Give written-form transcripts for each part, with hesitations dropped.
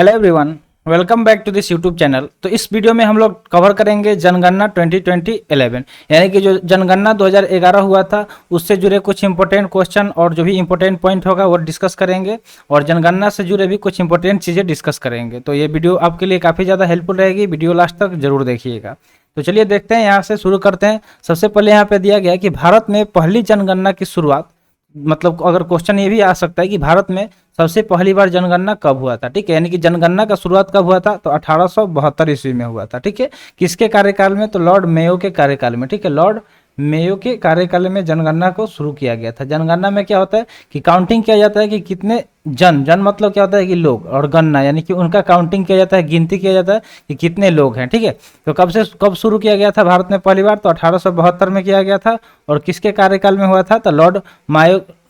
Hello everyone, welcome back to this YouTube channel. तो इस video में हम लोग कवर करेंगे जनगणना 2020-11 यानी कि जो जनगणना 2011 हुआ था उससे जुड़े कुछ इंपॉर्टेंट क्वेश्चन और जो भी इंपॉर्टेंट पॉइंट होगा वो डिस्कस करेंगे और जनगणना से जुड़े भी कुछ इंपॉर्टेंट चीज़ें डिस्कस करेंगे। तो ये वीडियो आपके लिए काफ़ी ज़्यादा हेल्पफुल रहेगी, वीडियो लास्ट तक जरूर देखिएगा। तो चलिए देखते हैं, यहाँ से शुरू करते हैं। सबसे पहले यहाँ पे दिया गया है कि भारत में पहली जनगणना की शुरुआत, मतलब अगर क्वेश्चन ये भी आ सकता है कि भारत में सबसे पहली बार जनगणना कब हुआ था। ठीक है, यानी कि जनगणना का शुरुआत कब हुआ था, तो 1872 ईस्वी में हुआ था। ठीक है, किसके कार्यकाल में, तो लॉर्ड मेयो के कार्यकाल में। ठीक है, लॉर्ड मेयो के कार्यकाल में जनगणना को शुरू किया गया था। जनगणना में क्या होता है कि काउंटिंग किया जाता है कि कितने जन मतलब क्या होता है कि लोग, और गणना यानी कि उनका काउंटिंग किया जाता है, गिनती किया जाता है कि कितने लोग हैं। ठीक है, तो कब शुरू किया गया था भारत में पहली बार, तो 1872 में किया गया था। और किसके कार्यकाल में हुआ था, तो लॉर्ड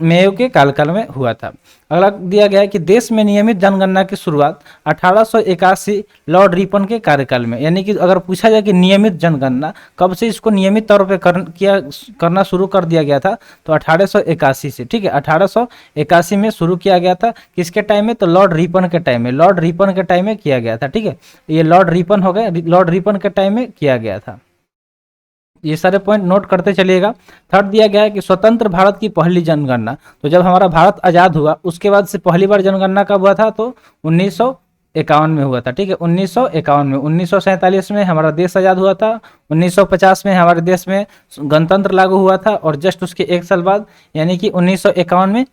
मेयो के कार्यकाल में हुआ था। अगला दिया गया है कि देश में नियमित जनगणना की शुरुआत 1881 लॉर्ड रिपन के कार्यकाल में। यानी कि अगर पूछा जाए कि नियमित जनगणना कब से इसको नियमित तौर पे करना शुरू कर दिया गया था, तो 1881 से। ठीक है, 1881 में शुरू किया गया था। किसके टाइम में, तो लॉर्ड रिपन के टाइम में। लॉर्ड रिपन के टाइम में किया गया था। ठीक है, ये लॉर्ड रिपन हो गए, लॉर्ड रिपन के टाइम में किया गया था। ये सारे पॉइंट नोट करते चलिएगा। थर्ड दिया गया है कि स्वतंत्र भारत की पहली जनगणना, तो जब हमारा भारत आज़ाद हुआ उसके बाद से पहली बार जनगणना कब हुआ था, तो 1951 में हुआ था। ठीक है, 1951 में। 1947 में हमारा देश आज़ाद हुआ था। 1950 में हमारे देश में गणतंत्र लागू हुआ था और जस्ट उसके एक साल बाद यानी कि 1951 में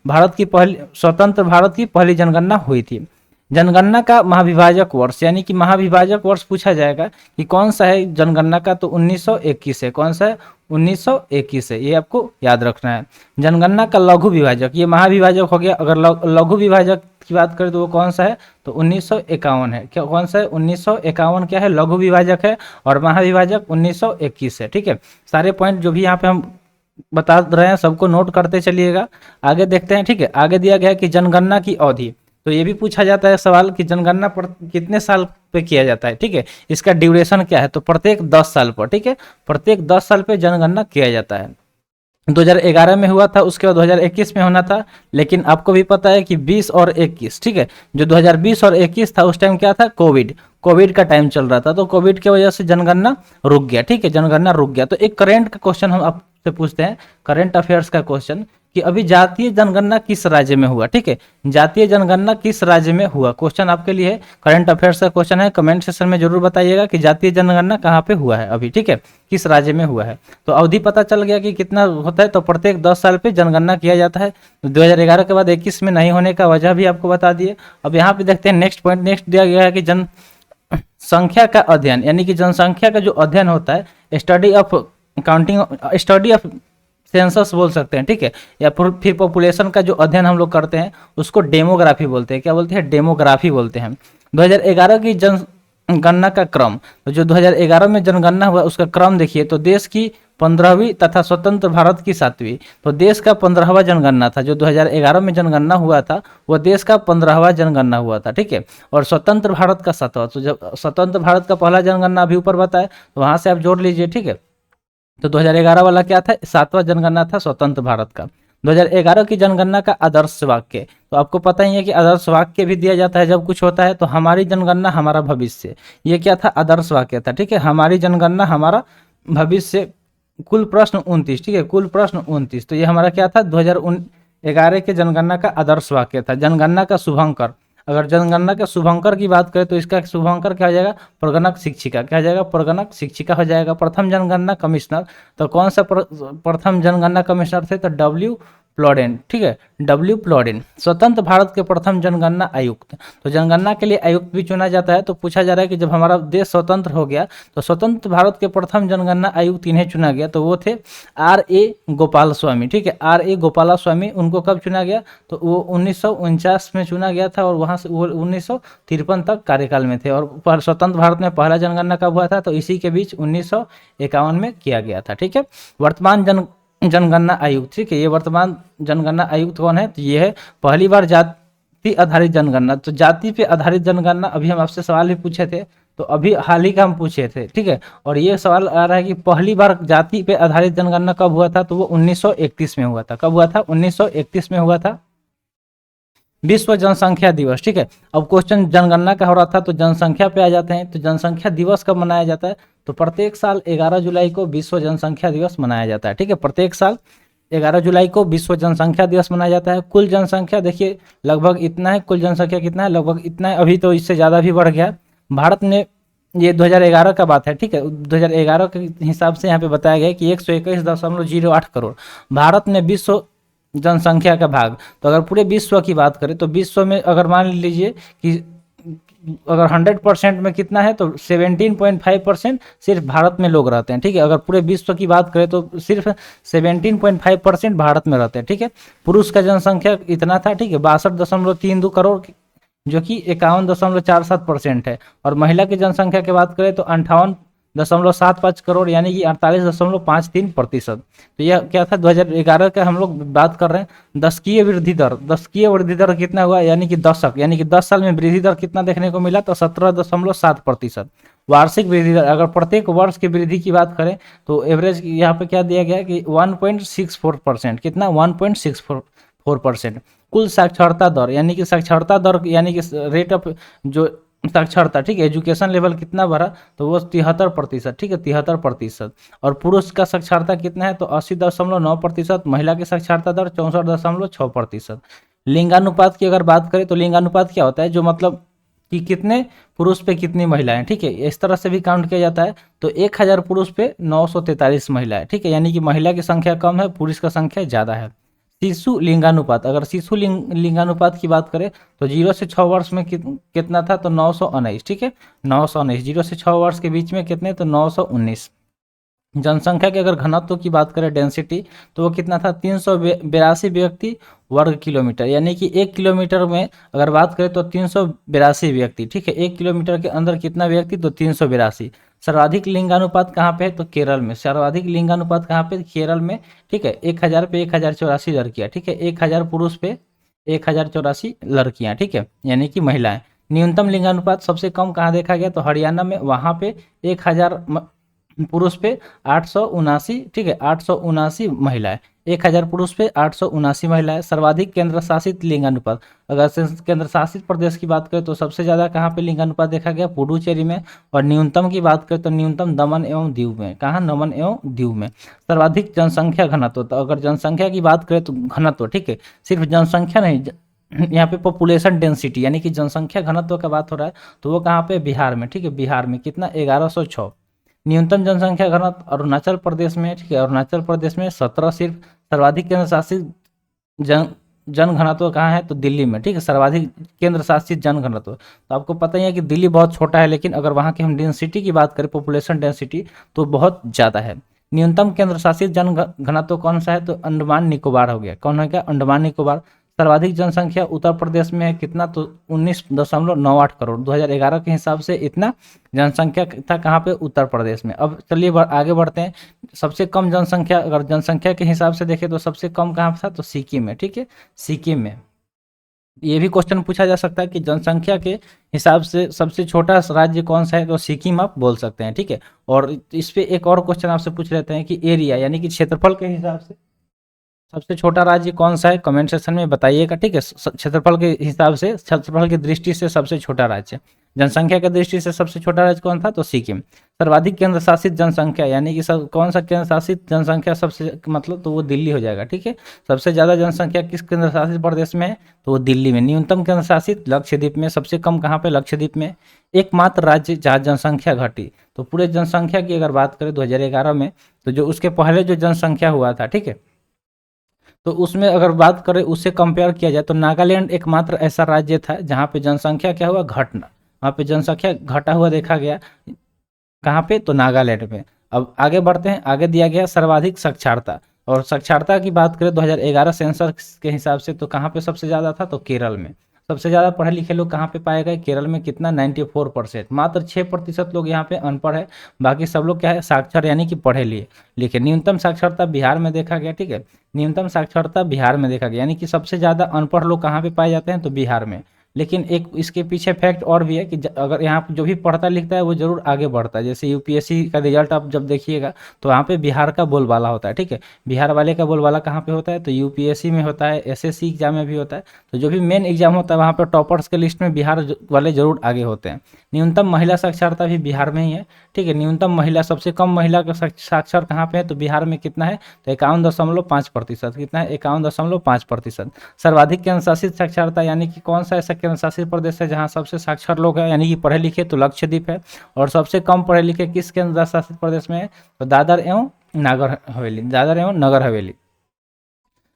स्वतंत्र भारत की पहली जनगणना हुई थी। जनगणना का महाविभाजक वर्ष, यानी कि महाविभाजक वर्ष पूछा जाएगा कि कौन सा है जनगणना का, तो 1921 है। कौन सा है, 1921 है, ये आपको याद रखना है। जनगणना का लघु विभाजक, ये महाविभाजक हो गया। अगर लघु विभाजक की बात करें तो वो कौन सा है, तो 1951 है। क्या कौन सा है, 1951 क्या है, लघु विभाजक है। और महाविभाजक 1921 है। ठीक है, सारे पॉइंट जो भी यहाँ पे हम बता रहे हैं सबको नोट करते चलिएगा। आगे देखते हैं। ठीक है, आगे दिया गया है कि जनगणना की अवधि, तो ये भी पूछा जाता है सवाल कि जनगणना पर कितने साल पे किया जाता है। ठीक है, इसका ड्यूरेशन क्या है, तो प्रत्येक 10 साल पर। ठीक है, प्रत्येक 10 साल पे जनगणना किया जाता है। 2011 में हुआ था, उसके बाद 2021 में होना था। लेकिन आपको भी पता है कि 20 और 21, ठीक है, जो 2020 और 21 था उस टाइम क्या था, कोविड का टाइम चल रहा था, तो कोविड की वजह से जनगणना रुक गया। ठीक है, जनगणना रुक गया। तो एक करेंट का क्वेश्चन हम आपसे पूछते हैं, करेंट अफेयर्स का क्वेश्चन, कि अभी जातीय जनगणना किस राज्य में हुआ। ठीक है, जातीय जनगणना किस राज्य में हुआ, क्वेश्चन आपके लिए है, करंट अफेयर्स का क्वेश्चन है। कमेंट सेक्शन में जरूर बताइएगा कि जातीय जनगणना कहाँ पे हुआ है अभी। ठीक है, किस राज्य में हुआ है। तो अवधि पता चल गया कि कितना होता है, तो प्रत्येक 10 साल पे जनगणना किया जाता है। तो 2011 के बाद 21 में नहीं होने का वजह भी आपको बता दिए। अब यहाँ पे देखते हैं नेक्स्ट पॉइंट। नेक्स्ट दिया गया है कि जनसंख्या का अध्ययन, यानी कि जनसंख्या का जो अध्ययन होता है, study of counting, study of census बोल सकते हैं। ठीक है, या फिर पॉपुलेशन का जो अध्ययन हम लोग करते हैं उसको डेमोग्राफी बोलते हैं। क्या बोलते हैं, डेमोग्राफी बोलते हैं। 2011 की जनगणना का क्रम, तो जो 2011 में जनगणना हुआ उसका क्रम देखिए, तो देश की 15वीं तथा स्वतंत्र भारत की 7वीं। तो देश का 15वां जनगणना था। जो 2011 में जनगणना हुआ था वो देश का 15वां जनगणना हुआ था। ठीक है, और स्वतंत्र भारत का 7वां। तो जब स्वतंत्र भारत का पहला जनगणना अभी ऊपर बताया तो वहाँ से आप जोड़ लीजिए। ठीक है, तो 2011 वाला क्या था, 7वां जनगणना था स्वतंत्र भारत का। 2011 की जनगणना का आदर्श वाक्य, तो आपको पता ही है कि आदर्श वाक्य भी दिया जाता है जब कुछ होता है। तो हमारी जनगणना हमारा भविष्य, ये क्या था, आदर्श वाक्य था। ठीक है, हमारी जनगणना हमारा भविष्य। कुल प्रश्न 29। ठीक है, कुल प्रश्न 29। तो ये हमारा क्या था, 2011 के जनगणना का आदर्श वाक्य था। जनगणना का शुभंकर, अगर जनगणना के शुभंकर की बात करें तो इसका शुभंकर क्या हो जाएगा, प्रगणक शिक्षिका। क्या हो जाएगा, प्रगणक शिक्षिका हो जाएगा। प्रथम जनगणना कमिश्नर, तो कौन सा प्रथम जनगणना कमिश्नर थे, तो डब्ल्यू प्लॉडेन। ठीक है, डब्ल्यू प्लॉडेन। स्वतंत्र भारत के प्रथम जनगणना आयुक्त, तो जनगणना के लिए आयुक्त भी चुना जाता है। तो पूछा जा रहा है कि जब हमारा देश स्वतंत्र हो गया तो स्वतंत्र भारत के प्रथम जनगणना आयुक्त इन्हें चुना गया, तो वो थे R.A. गोपाल स्वामी। ठीक है, R.A. गोपाल स्वामी, उनको कब चुना गया, तो वो 1949 में चुना गया था और वहाँ से वो 1953 तक कार्यकाल में थे। और स्वतंत्र भारत में पहला जनगणना कब हुआ था, तो इसी के बीच 1951 में किया गया था। ठीक है, वर्तमान जनगणना आयुक्त, ठीक है, ये वर्तमान जनगणना आयुक्त कौन है, तो ये है पहली बार जाति आधारित जनगणना। तो जाति पे आधारित जनगणना, अभी हम आपसे सवाल भी पूछे थे, तो अभी हाल ही का हम पूछे थे। ठीक है, और ये सवाल आ रहा है कि पहली बार जाति पे आधारित जनगणना कब हुआ था, तो वो 1931 में हुआ था। कब हुआ था, 1931 में हुआ था। विश्व जनसंख्या दिवस, ठीक है। अब क्वेश्चन जनगणना का हो रहा था तो जनसंख्या पे आ जाते हैं। तो जनसंख्या दिवस कब मनाया जाता है? तो प्रत्येक साल 11 जुलाई को विश्व जनसंख्या दिवस मनाया जाता है, ठीक है। प्रत्येक साल 11 जुलाई को विश्व जनसंख्या दिवस मनाया जाता है। कुल जनसंख्या देखिए लगभग इतना है, कुल जनसंख्या कितना है? लगभग इतना है। अभी तो इससे ज़्यादा भी बढ़ गया। भारत ने, ये 2011 का बात है, ठीक है। 2011 के हिसाब से यहाँ पे बताया गया है कि 121.08 करोड़ भारत ने विश्व जनसंख्या का भाग। तो अगर पूरे विश्व की बात करें तो विश्व में अगर मान लीजिए कि अगर 100% में कितना है तो 17.5% सिर्फ भारत में लोग रहते हैं, ठीक है। अगर पूरे विश्व की बात करें तो सिर्फ 17.5% भारत में रहते हैं, ठीक है। पुरुष का जनसंख्या इतना था, ठीक है, 62.32 करोड़, जो कि 51.47% है। और महिला की जनसंख्या की बात करें तो 58.75 करोड़, यानी कि 48.53%। तो यह क्या था? 2011 का हम लोग बात कर रहे हैं। दशकीय वृद्धि दर, दशकीय वृद्धि दर कितना हुआ? यानी कि दशक, यानी कि 10 साल में वृद्धि दर कितना देखने को मिला? तो 17.7%। वार्षिक वृद्धि दर, अगर प्रत्येक वर्ष की वृद्धि की बात करें तो एवरेज यहाँ पे क्या दिया गया कि 1.64%, कितना? 1.64%। कुल साक्षरता दर, यानी कि साक्षरता दर, यानी कि रेट ऑफ जो साक्षरता, ठीक है, एजुकेशन लेवल कितना बढ़ा? तो वो 73%, ठीक है, 73%। और पुरुष का साक्षरता कितना है? तो 80.9%। महिला की साक्षरता दर 64.6%। लिंगानुपात की अगर बात करें तो लिंगानुपात क्या होता है? जो मतलब कि कितने पुरुष पे कितनी महिलाएं, ठीक है, इस तरह से भी काउंट किया जाता है। तो 1000 पुरुष पे 943 महिलाएं, ठीक है, यानी कि महिला की संख्या कम है, पुरुष का संख्या ज़्यादा है। शिशु लिंगानुपात, अगर शिशु लिंगानुपात की बात करें तो 0 से 6 वर्ष में कितना था? तो 919, ठीक है, 919। 0 से 6 वर्ष के बीच में कितने? तो 919। जनसंख्या के अगर घनत्व की बात करें, डेंसिटी, तो वो कितना था? 382 व्यक्ति वर्ग किलोमीटर, यानी कि 1 किलोमीटर में अगर बात करें तो 382 व्यक्ति, ठीक है। 1 किलोमीटर के अंदर कितना व्यक्ति? तो 382। सर्वाधिक लिंगानुपात कहाँ पे है? तो केरल में। सर्वाधिक लिंगानुपात कहाँ पे? केरल में, ठीक है। 1000 पे 1084 लड़कियाँ, ठीक है, 1000 पुरुष पे 1084 लड़कियाँ, ठीक है, यानी कि महिलाएं। न्यूनतम लिंगानुपात सबसे कम कहाँ देखा गया? तो हरियाणा में, वहाँ पे 1000 पुरुष पे 879, ठीक है, 879 महिलाएं। 1000 पुरुष पे 879 महिलाएं। सर्वाधिक केंद्र शासित लिंगानुपात, अगर केंद्र शासित प्रदेश की बात करें तो सबसे ज़्यादा कहाँ पे लिंगानुपात देखा गया? पुडुचेरी में। और न्यूनतम की बात करें तो न्यूनतम दमन एवं दीव में। कहाँ? दमन एवं दीव में। सर्वाधिक जनसंख्या घनत्व, तो अगर जनसंख्या की बात करें तो घनत्व, ठीक है, सिर्फ जनसंख्या नहीं, यहाँ पे पॉपुलेशन डेंसिटी, यानी कि जनसंख्या घनत्व का बात हो रहा है, तो वो कहाँ पे? बिहार में, ठीक है, बिहार में कितना? 1106। न्यूनतम जनसंख्या घनत्व अरुणाचल प्रदेश में, ठीक है, अरुणाचल प्रदेश में 17 सिर्फ। सर्वाधिक केंद्र शासित जन घनत्व कहाँ है? तो दिल्ली में, ठीक है, सर्वाधिक केंद्र शासित जन घनत्व। तो आपको पता ही है कि दिल्ली बहुत छोटा है, लेकिन अगर वहाँ की हम डेंसिटी की बात करें, पॉपुलेशन डेंसिटी, तो बहुत ज़्यादा है। न्यूनतम केंद्र शासित जन घनत्व कौन सा है? तो अंडमान निकोबार हो गया। कौन है क्या? अंडमान निकोबार। सर्वाधिक जनसंख्या उत्तर प्रदेश में है, कितना? तो 19.98 करोड़। 2011 के हिसाब से इतना जनसंख्या था कहाँ पे? उत्तर प्रदेश में। अब चलिए आगे बढ़ते हैं। सबसे कम जनसंख्या, अगर जनसंख्या के हिसाब से देखें तो सबसे कम कहाँ था? तो सिक्किम में, ठीक है, सिक्किम में। ये भी क्वेश्चन पूछा जा सकता है कि जनसंख्या के हिसाब से सबसे छोटा राज्य कौन सा है? तो सिक्किम आप बोल सकते हैं, ठीक है। और इस पे एक और क्वेश्चन आपसे पूछ लेते हैं कि एरिया, यानी कि क्षेत्रफल के हिसाब से सबसे छोटा राज्य कौन सा है? कमेंट सेक्शन में बताइएगा, ठीक है। क्षेत्रफल के हिसाब से, क्षेत्रफल की दृष्टि से सबसे छोटा राज्य। जनसंख्या की दृष्टि से सबसे छोटा राज्य कौन था? तो सिक्किम। सर्वाधिक केंद्र शासित जनसंख्या, यानी कि कौन सा केंद्र शासित जनसंख्या सबसे, मतलब तो वो दिल्ली हो जाएगा, ठीक है। सबसे ज़्यादा जनसंख्या किस केंद्र शासित प्रदेश में है? तो वो दिल्ली में। न्यूनतम केंद्र शासित लक्षद्वीप में। सबसे कम कहाँ पे? लक्षद्वीप में। एकमात्र राज्य जहाँ जनसंख्या घटी, तो पूरे जनसंख्या की अगर बात करें 2011 में, तो जो उसके पहले जो जनसंख्या हुआ था, ठीक है, तो उसमें अगर बात करें, उससे कंपेयर किया जाए तो नागालैंड एकमात्र ऐसा राज्य था जहाँ पे जनसंख्या क्या हुआ? घटना, वहाँ पे जनसंख्या घटा हुआ देखा गया। कहाँ पे? तो नागालैंड में। अब आगे बढ़ते हैं। आगे दिया गया सर्वाधिक साक्षरता, और साक्षरता की बात करें 2011 सेंसस के हिसाब से तो कहाँ पे सबसे ज़्यादा था? तो केरल में। सबसे ज़्यादा पढ़े लिखे लोग कहाँ पे पाए गए? केरल में। कितना? 94%। मात्र 6% लोग यहाँ पे अनपढ़ है, बाकी सब लोग क्या है? साक्षर, यानी कि पढ़े लिए लिखे। न्यूनतम साक्षरता बिहार में देखा गया, ठीक है, न्यूनतम साक्षरता बिहार में देखा गया, यानी कि सबसे ज़्यादा अनपढ़ लोग कहाँ पे पाए जाते हैं? तो बिहार में। लेकिन एक इसके पीछे फैक्ट और भी है कि अगर यहाँ पे जो भी पढ़ता लिखता है वो जरूर आगे बढ़ता है। जैसे यूपीएससी का रिजल्ट आप जब देखिएगा तो वहाँ पे बिहार का बोलबाला होता है, ठीक है। बिहार वाले का बोलबाला कहाँ पे होता है, तो यूपीएससी में होता है, एसएससी एग्जाम में भी होता है। तो जो भी मेन एग्जाम होता है वहाँ पे टॉपर्स के लिस्ट में बिहार वाले जरूर आगे होते हैं। न्यूनतम महिला साक्षरता भी बिहार में ही है, ठीक है। न्यूनतम महिला, सबसे कम महिला का साक्षर कहाँ पे है, तो बिहार में कितना है, तो 51.5%। कितना है, 51.5%। सर्वाधिक केंद्र शासित साक्षरता, यानी कि कौन सा ऐसा केंद्र शासित प्रदेश है जहाँ सबसे साक्षर लोग हैं, यानी कि पढ़े लिखे, तो लक्षद्वीप है। और सबसे कम पढ़े लिखे किस केंद्र शासित प्रदेश में है, तो दादर एवं नागर हवेली, दादर एवं नगर हवेली।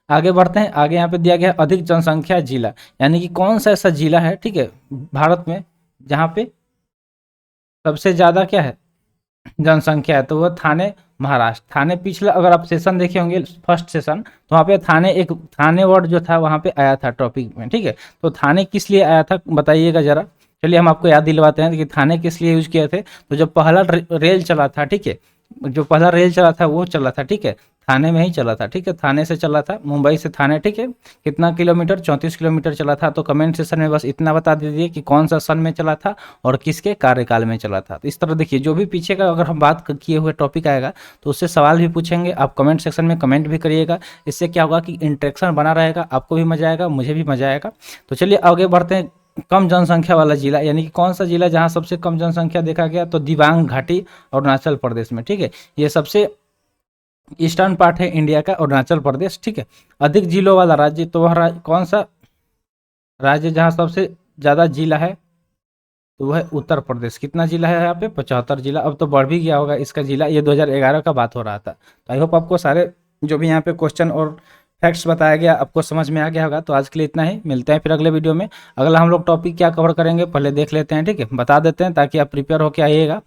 आगे बढ़ते हैं। आगे यहाँ पे दिया गया अधिक जनसंख्या जिला, यानी कि कौन सा ऐसा जिला है, ठीक है, भारत में जहाँ पे सबसे ज्यादा क्या है, जनसंख्या है, तो वह थाने, महाराष्ट्र। थाने पिछला अगर आप सेशन देखे होंगे फर्स्ट सेशन, तो वहाँ पे थाने, एक थाने वर्ड जो था वहाँ पे आया था टॉपिक में, ठीक है। तो थाने किस लिए आया था बताइएगा जरा। चलिए हम आपको याद दिलवाते हैं कि थाने किस लिए यूज किए थे। तो जब पहला रेल चला था, ठीक है, जो पहला रेल चला था वो चला था, ठीक है, थाने में ही चला था, ठीक है। थाने से चला था, मुंबई से थाने, ठीक है। कितना किलोमीटर, 34 किलोमीटर चला था। तो कमेंट सेशन में बस इतना बता दीजिए कि कौन सा सन में चला था और किसके कार्यकाल में चला था। तो इस तरह देखिए, जो भी पीछे का अगर हम बात किए हुए टॉपिक आएगा तो उससे सवाल भी पूछेंगे, आप कमेंट सेक्शन में कमेंट भी करिएगा। इससे क्या होगा कि इंटरेक्शन बना रहेगा, आपको भी मजा आएगा, मुझे भी मजा आएगा। तो चलिए आगे बढ़ते हैं। कम जनसंख्या वाला जिला, यानी कि कौन सा जिला जहाँ सबसे कम जनसंख्या देखा गया, तो दिबांग घाटी अरुणाचल प्रदेश में, ठीक है। ये सबसे ईस्टर्न पार्ट है इंडिया का, अरुणाचल प्रदेश, ठीक है। अधिक जिलों वाला राज्य, तो वह कौन सा राज्य जहाँ सबसे ज़्यादा जिला है, तो वह है उत्तर प्रदेश। कितना जिला है यहाँ पे, 75 जिला। अब तो बढ़ भी गया होगा इसका जिला, ये 2011 का बात हो रहा था। तो आई होप आपको सारे जो भी यहाँ पे क्वेश्चन और फैक्ट्स बताया गया आपको समझ में आ गया होगा। तो आज के लिए इतना ही, मिलते हैं फिर अगले वीडियो में। अगला हम लोग टॉपिक क्या कवर करेंगे पहले देख लेते हैं, ठीक है, बता देते हैं ताकि आप प्रिपेयर होकर आइएगा।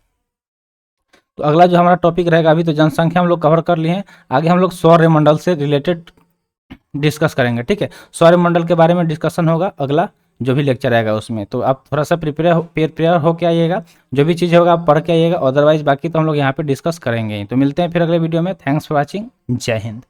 तो अगला जो हमारा टॉपिक रहेगा, अभी तो जनसंख्या हम लोग कवर कर लिए हैं, आगे हम लोग सौरमंडल से रिलेटेड डिस्कस करेंगे, ठीक है। सौरमंडल के बारे में डिस्कशन होगा अगला जो भी लेक्चर आएगा उसमें। तो आप थोड़ा सा प्रिपेयर होके आइएगा, जो भी चीज़ होगा आप पढ़ के आइएगा, अदरवाइज बाकी तो हम लोग यहाँ पे डिस्कस करेंगे ही। तो मिलते हैं फिर अगले वीडियो में। थैंक्स फॉर वॉचिंग, जय हिंद।